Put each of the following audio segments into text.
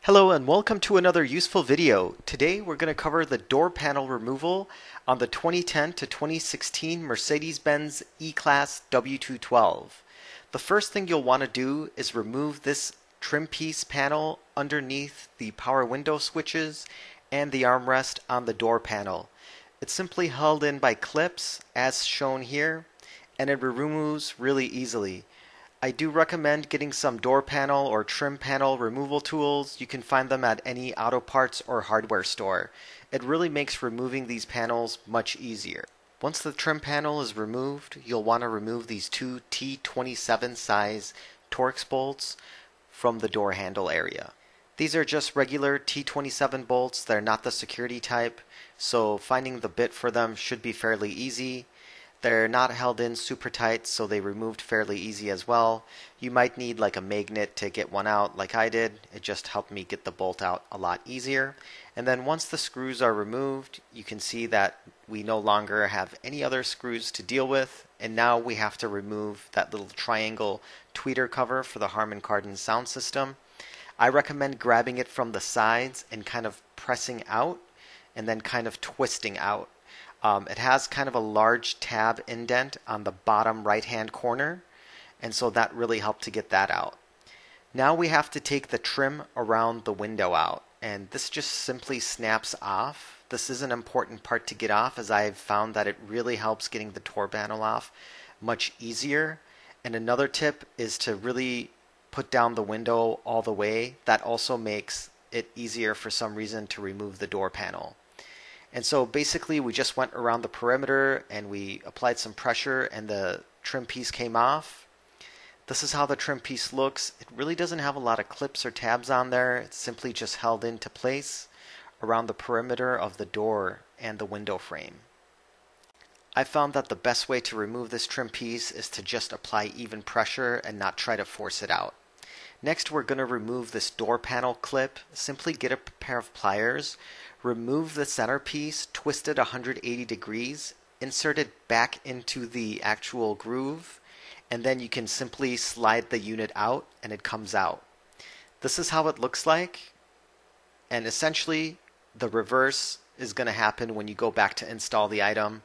Hello and welcome to another useful video. Today we're going to cover the door panel removal on the 2010 to 2016 Mercedes-Benz E-Class W212. The first thing you'll want to do is remove this trim piece panel underneath the power window switches and the armrest on the door panel. It's simply held in by clips as shown here, and it removes really easily. I do recommend getting some door panel or trim panel removal tools. You can find them at any auto parts or hardware store. It really makes removing these panels much easier. Once the trim panel is removed, you'll want to remove these two T-27 size Torx bolts from the door handle area. These are just regular T-27 bolts. They're not the security type, so finding the bit for them should be fairly easy. They're not held in super tight, so they removed fairly easy as well. You might need like a magnet to get one out like I did. It just helped me get the bolt out a lot easier. And then once the screws are removed, you can see that we no longer have any other screws to deal with. And now we have to remove that little triangle tweeter cover for the Harman Kardon sound system. I recommend grabbing it from the sides and kind of pressing out and then kind of twisting out. It has kind of a large tab indent on the bottom right hand corner, and so that really helped to get that out. Now we have to take the trim around the window out, and this just simply snaps off. This is an important part to get off, as I've found that it really helps getting the door panel off much easier. And another tip is to really put down the window all the way. That also makes it easier for some reason to remove the door panel. And so basically we just went around the perimeter and we applied some pressure and the trim piece came off. This is how the trim piece looks. It really doesn't have a lot of clips or tabs on there. It's simply just held into place around the perimeter of the door and the window frame. I found that the best way to remove this trim piece is to just apply even pressure and not try to force it out. Next, we're going to remove this door panel clip. Simply get a pair of pliers, remove the center piece, twist it 180 degrees, insert it back into the actual groove, and then you can simply slide the unit out and it comes out. This is how it looks like, and essentially the reverse is going to happen when you go back to install the item.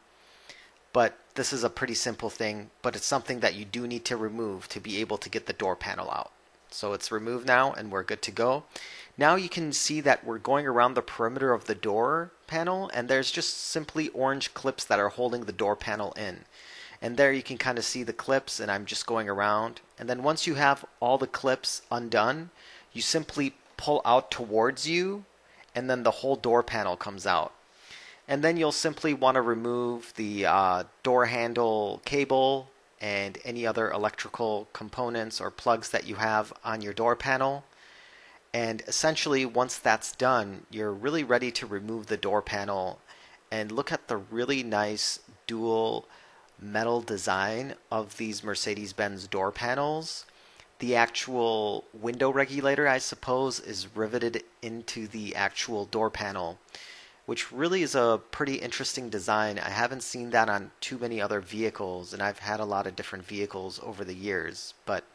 But this is a pretty simple thing, but it's something that you do need to remove to be able to get the door panel out. So it's removed now and we're good to go. Now you can see that we're going around the perimeter of the door panel, and there's just simply orange clips that are holding the door panel in. And there you can kind of see the clips, and I'm just going around. And then once you have all the clips undone, you simply pull out towards you, and then the whole door panel comes out. And then you'll simply want to remove the door handle cable and any other electrical components or plugs that you have on your door panel. And essentially, once that's done, you're really ready to remove the door panel. And look at the really nice dual metal design of these Mercedes-Benz door panels. The actual window regulator, I suppose, is riveted into the actual door panel, which really is a pretty interesting design. I haven't seen that on too many other vehicles, and I've had a lot of different vehicles over the years, but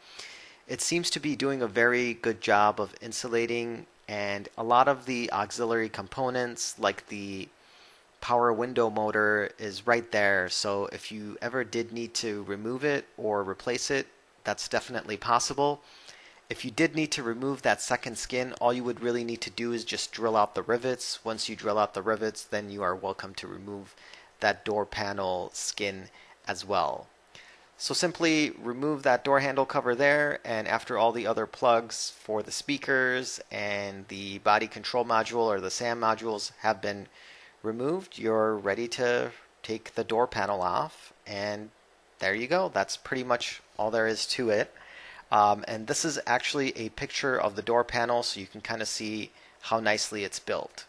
it seems to be doing a very good job of insulating, and a lot of the auxiliary components like the power window motor is right there, so if you ever did need to remove it or replace it, that's definitely possible. If you did need to remove that second skin, all you would really need to do is just drill out the rivets. Once you drill out the rivets, then you are welcome to remove that door panel skin as well. So simply remove that door handle cover there, and after all the other plugs for the speakers and the body control module or the SAM modules have been removed, you're ready to take the door panel off, and there you go. That's pretty much all there is to it. And this is actually a picture of the door panel, so you can kind of see how nicely it's built.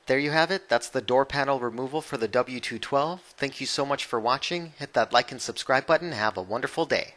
There you have it. That's the door panel removal for the W212. Thank you so much for watching. Hit that like and subscribe button. Have a wonderful day.